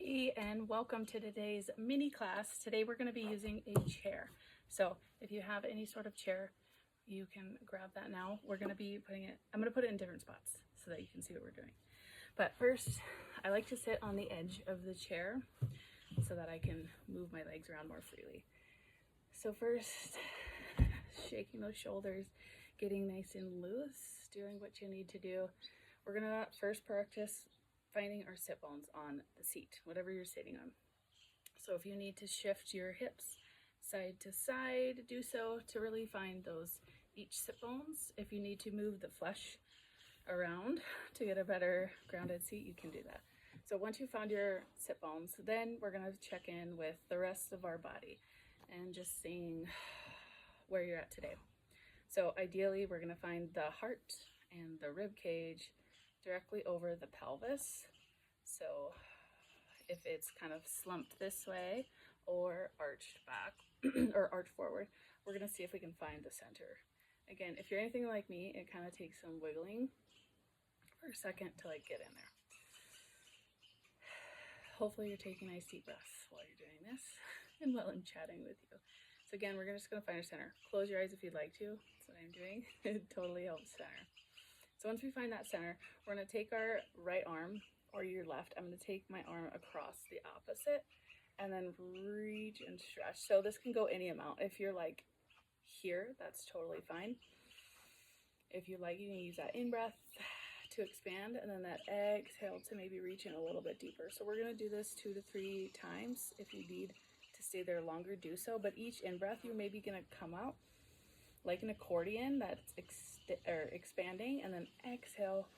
Hey, and welcome to today's mini class. Today we're going to be using a chair. So if you have any sort of chair, you can grab that now. We're going to be I'm going to put it in different spots so that you can see what we're doing. But first, I like to sit on the edge of the chair so that I can move my legs around more freely. So first, shaking those shoulders, getting nice and loose, doing what you need to do. We're going to first practice finding our sit bones on the seat, whatever you're sitting on. So if you need to shift your hips side to side, do so to really find those each sit bones. If you need to move the flesh around to get a better grounded seat, you can do that. So once you found your sit bones, then we're going to check in with the rest of our body and just seeing where you're at today. So ideally, we're going to find the heart and the rib cage directly over the pelvis. So if it's kind of slumped this way or arched back or arched forward, we're going to see if we can find the center. Again, if you're anything like me, it kind of takes some wiggling for a second to like get in there. Hopefully you're taking nice deep breaths while you're doing this and while I'm chatting with you. So again, we're just going to find our center. Close your eyes if you'd like to. That's what I'm doing. It totally helps center. So once we find that center, we're going to take our right arm, or your left. I'm going to take my arm across the opposite and then reach and stretch. So this can go any amount. If you're like here, that's totally fine. If you like, you can use that in-breath to expand and then that exhale to maybe reach in a little bit deeper. So we're going to do this 2 to 3 times. If you need to stay there longer, do so. But each in-breath, you're maybe going to come out like an accordion that's expanding, and then exhale,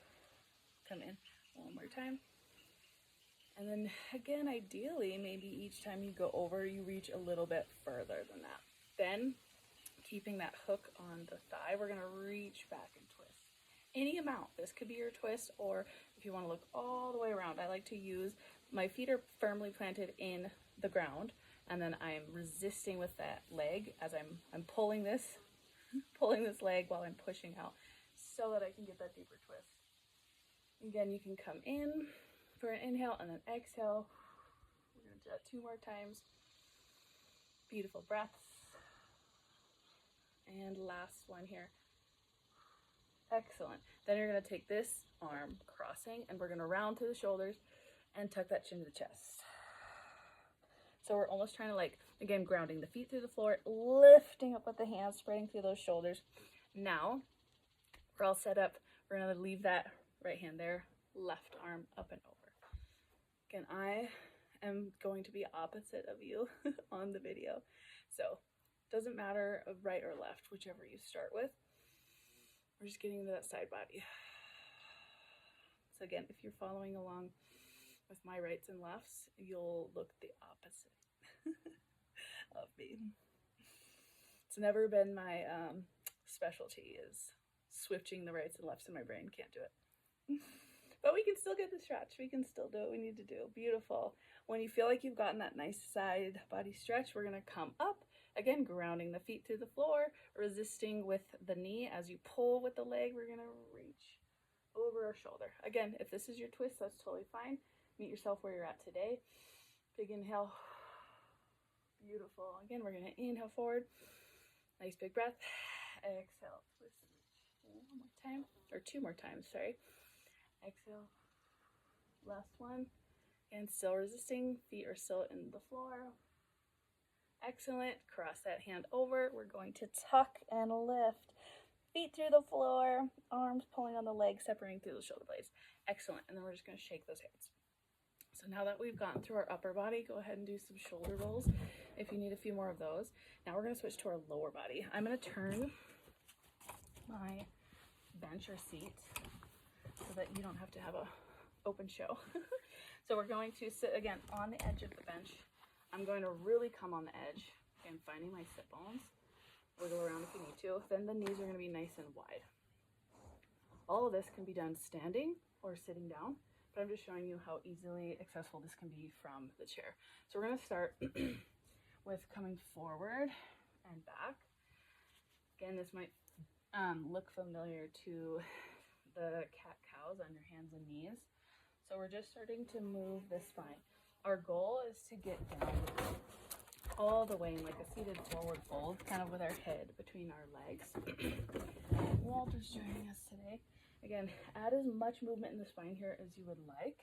come in one more time. And then again, ideally, maybe each time you go over, you reach a little bit further than that. Then, keeping that hook on the thigh, we're gonna reach back and twist. Any amount. This could be your twist, or if you wanna look all the way around, I like to use, my feet are firmly planted in the ground, and then I'm resisting with that leg as I'm pulling this leg while I'm pushing out so that I can get that deeper twist. Again, you can come in for an inhale and then exhale. We're going to do that 2 more times. Beautiful breaths. And last one here. Excellent. Then you're going to take this arm crossing and we're going to round through the shoulders and tuck that chin to the chest. So we're almost trying to, like, again, grounding the feet through the floor, lifting up with the hands, spreading through those shoulders. Now, we're all set up. We're going to leave that right hand there, left arm up and over. Again, I am going to be opposite of you on the video. So it doesn't matter right or left, whichever you start with. We're just getting into that side body. So again, if you're following along with my rights and lefts, you'll look the opposite of me. It's never been my specialty, is switching the rights and lefts in my brain. Can't do it. But we can still get the stretch. We can still do what we need to do. Beautiful. When you feel like you've gotten that nice side body stretch, we're going to come up. Again, grounding the feet through the floor, resisting with the knee. As you pull with the leg, we're going to reach over our shoulder. Again, if this is your twist, that's totally fine. Meet yourself where you're at today. Big inhale. Beautiful. Again, we're going to inhale forward. Nice big breath. Exhale. Twist. One more time. Or 2 more times, sorry. Exhale. Last one. And still resisting. Feet are still in the floor. Excellent. Cross that hand over. We're going to tuck and lift. Feet through the floor. Arms pulling on the legs, separating through the shoulder blades. Excellent. And then we're just going to shake those hands. So now that we've gotten through our upper body, go ahead and do some shoulder rolls if you need a few more of those. Now we're going to switch to our lower body. I'm going to turn my bench or seat so that you don't have to have a open show. So we're going to sit again on the edge of the bench. I'm going to really come on the edge and finding my sit bones. Wiggle around if you need to. Then the knees are going to be nice and wide. All of this can be done standing or sitting down, but I'm just showing you how easily accessible this can be from the chair. So we're going to start with coming forward and back. Again, this might look familiar to the cat-cows on your hands and knees. So we're just starting to move the spine. Our goal is to get down all the way in like a seated forward fold, kind of with our head between our legs. Walter's joining us today. Again, add as much movement in the spine here as you would like.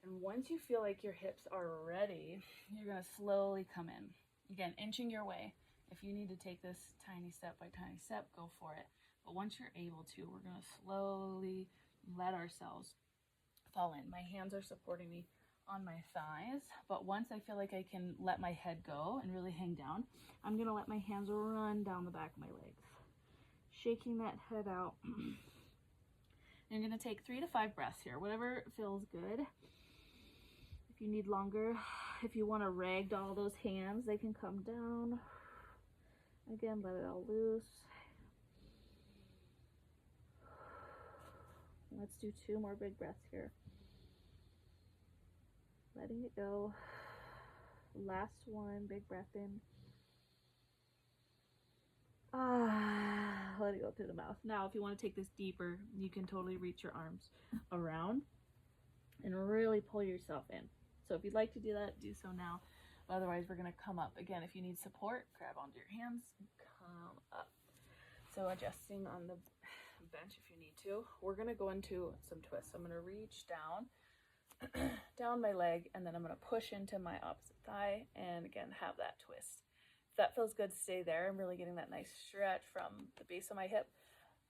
And once you feel like your hips are ready, you're going to slowly come in. Again, inching your way. If you need to take this tiny step by tiny step, go for it. But once you're able to, we're going to slowly let ourselves fall in. My hands are supporting me on my thighs, but once I feel like I can let my head go and really hang down, I'm going to let my hands run down the back of my legs, shaking that head out. I'm going to take 3 to 5 breaths here, whatever feels good. If you need longer, if you want to ragdoll those hands, they can come down. Again, let it all loose. Let's do 2 more big breaths here. Letting it go. Last one, big breath in. Let it go through the mouth. Now, if you want to take this deeper, you can totally reach your arms around and really pull yourself in. So if you'd like to do that, do so now. Otherwise, we're going to come up. Again, if you need support, grab onto your hands and come up. So adjusting on the bench if you need to. We're going to go into some twists. I'm going to reach down my leg, and then I'm going to push into my opposite thigh and again have that twist. If that feels good, stay there. I'm really getting that nice stretch from the base of my hip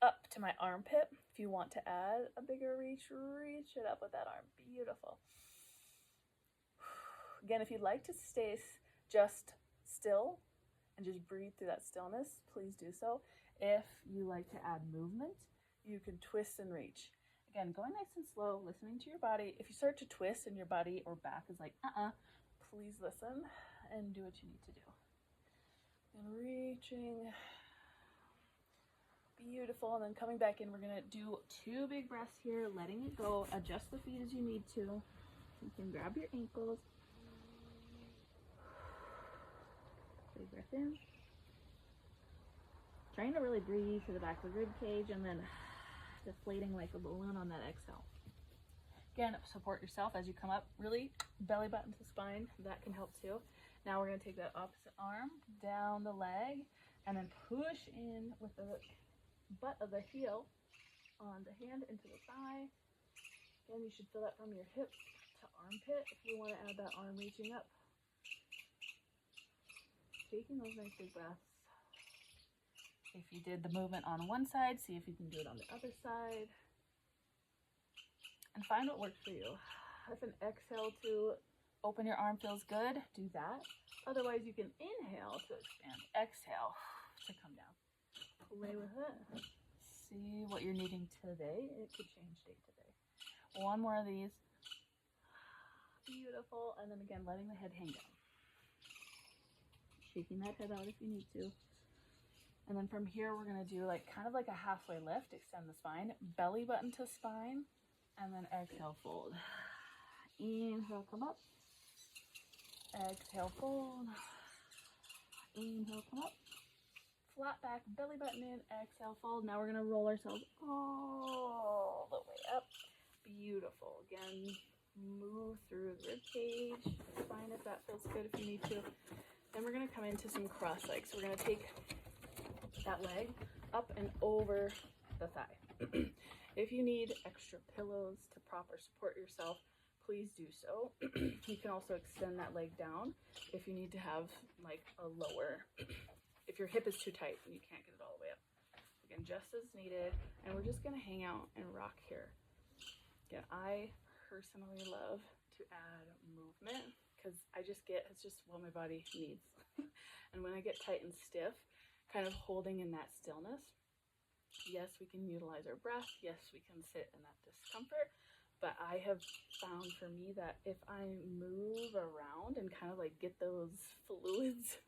up to my armpit. If you want to add a bigger reach it up with that arm. Beautiful. Again, if you'd like to stay just still and just breathe through that stillness, please do so. If you like to add movement, you can twist and reach. Again, going nice and slow, listening to your body. If you start to twist and your body or back is like, please listen and do what you need to do. And reaching. Beautiful. And then coming back in, we're going to do 2 big breaths here, letting it go. Adjust the feet as you need to. You can grab your ankles. Big breath in. Trying to really breathe to the back of the rib cage and then deflating like a balloon on that exhale. Again, support yourself as you come up. Really belly button to spine. That can help too. Now we're going to take that opposite arm down the leg and then push in with the butt of the heel on the hand into the thigh. Again, you should feel that from your hip to armpit if you want to add that arm reaching up. Taking those nice big breaths. If you did the movement on one side, see if you can do it on the other side. And find what works for you. If an exhale to open your arm feels good, do that. Otherwise, you can inhale to expand. Exhale to come down. Play with it. See what you're needing today. It could change day to day. 1 more of these. Beautiful. And then again, letting the head hang down. Shaking that head out if you need to. And then from here, we're going to do kind of like a halfway lift. Extend the spine, belly button to spine, and then exhale, fold. Inhale, come up. Exhale, fold. Inhale, come up. Flat back, belly button in, exhale, fold. Now we're going to roll ourselves all the way up. Beautiful. Again, move through the rib cage, spine if that feels good if you need to. Then we're going to come into some cross legs. We're going to take that leg up and over the thigh. If you need extra pillows to prop or support yourself, please do so. You can also extend that leg down if you need to have a lower, if your hip is too tight and you can't get it all the way up. Again, just as needed. And we're just going to hang out and rock here. Again, I personally love to add movement because it's just what my body needs. And when I get tight and stiff, kind of holding in that stillness, yes, we can utilize our breath. Yes, we can sit in that discomfort. But I have found for me that if I move around and kind of get those fluids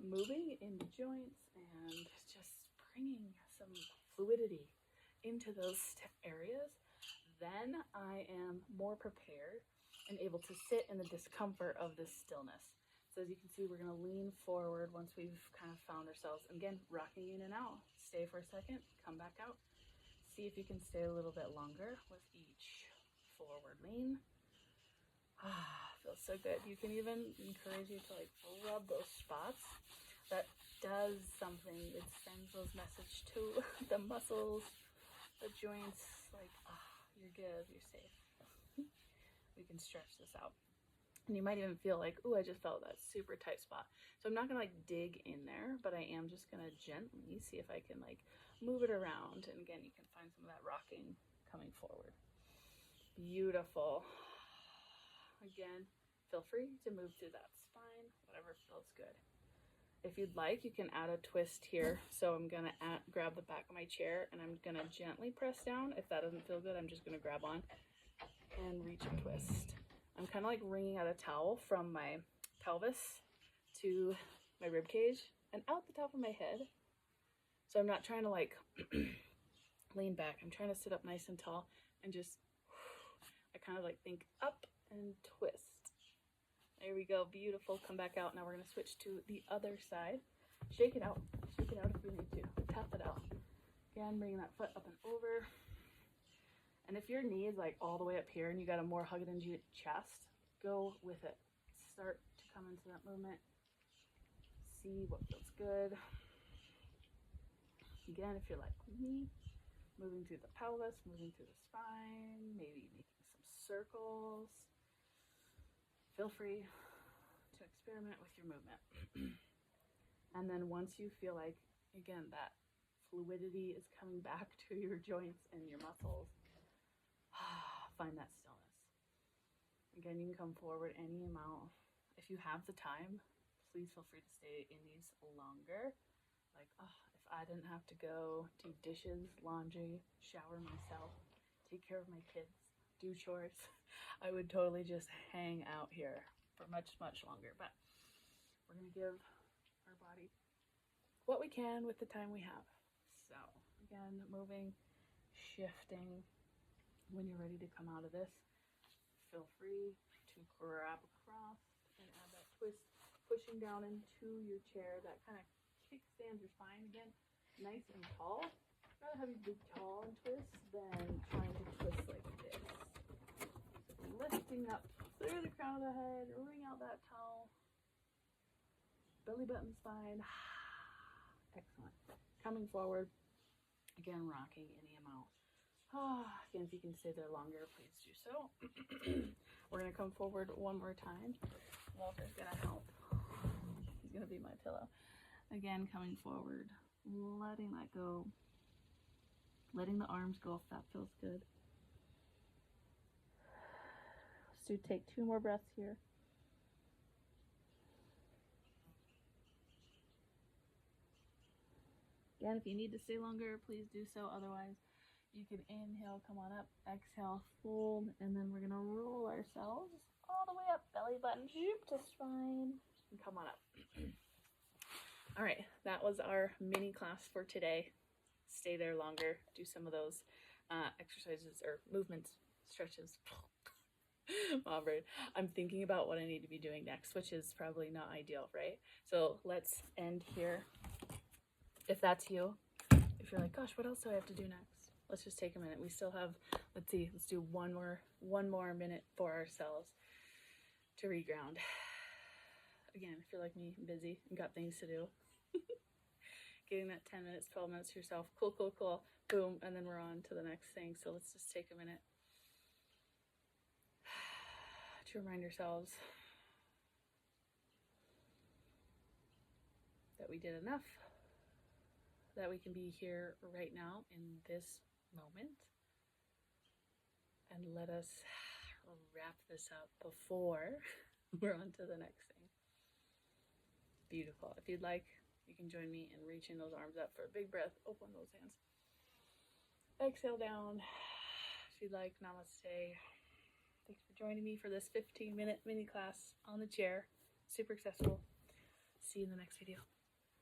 moving in the joints and just bringing some fluidity into those stiff areas, then I am more prepared and able to sit in the discomfort of this stillness. So as you can see, we're going to lean forward once we've kind of found ourselves. And again, rocking in and out. Stay for a second, come back out. See if you can stay a little bit longer with each forward lean. so good. You can even encourage you to like rub those spots. That does something. It sends those messages to the muscles, the joints, like, oh, you're good, you're safe. We can stretch this out. And you might even feel like, ooh, I just felt that super tight spot. So I'm not gonna like dig in there, but I am just gonna gently see if I can like move it around. And again, you can find some of that rocking coming forward. Beautiful. Again, feel free to move through that spine, whatever feels good. If you'd like, you can add a twist here. So I'm gonna grab the back of my chair and I'm gonna gently press down. If that doesn't feel good, I'm just gonna grab on and reach and twist. I'm kind of like wringing out a towel from my pelvis to my rib cage and out the top of my head. So I'm not trying to like lean back. I'm trying to sit up nice and tall and just, I kind of like think up and twist. There we go, beautiful. Come back out. Now we're gonna switch to the other side. Shake it out if you need to, tap it out. Again, bringing that foot up and over. And if your knee is like all the way up here and you got a more hugged in chest, go with it. Start to come into that movement. See what feels good. Again, if you're like me, moving through the pelvis, moving through the spine, maybe making some circles. Feel free to experiment with your movement. And then once you feel like, again, that fluidity is coming back to your joints and your muscles, find that stillness. Again, you can come forward any amount. If you have the time, please feel free to stay in these longer. Like, oh, if I didn't have to go do dishes, laundry, shower myself, take care of my kids, do chores, I would totally just hang out here for much, much longer. But we're gonna give our body what we can with the time we have. So again, moving, shifting. When you're ready to come out of this, feel free to grab across and add that twist, pushing down into your chair. That kind of kickstands your spine again, nice and tall. I'd rather have you be tall and twist than trying to twist like this. So lifting up through the crown of the head, wring out that towel, belly button spine. Excellent. Coming forward, again, rocking any amount. Again, if you can stay there longer, please do so. We're going to come forward one more time. Walter's going to help. He's going to be my pillow. Again, coming forward, letting that go. Letting the arms go if that feels good. So take 2 more breaths here. Again, if you need to stay longer, please do so. Otherwise, you can inhale, come on up, exhale, fold, and then we're gonna roll ourselves all the way up, belly button, to spine, and come on up. All right, that was our mini class for today. Stay there longer, do some of those exercises or movements, stretches. Mom brain. I'm thinking about what I need to be doing next, which is probably not ideal, right? So let's end here. If that's you, if you're like, gosh, what else do I have to do next? Let's just take a minute. We still have, let's do one more minute for ourselves to reground. Again, if you're like me, busy and got things to do, getting that 10 minutes, 12 minutes to yourself, cool, boom, and then we're on to the next thing. So let's just take a minute to remind yourselves that we did enough, that we can be here right now in this moment, and let us wrap this up before we're on to the next thing. Beautiful. If you'd like, you can join me in reaching those arms up for a big breath. Open those hands. Exhale down. If you'd like, namaste. Thanks for joining me for this 15-minute mini class on the chair. Super accessible. See you in the next video.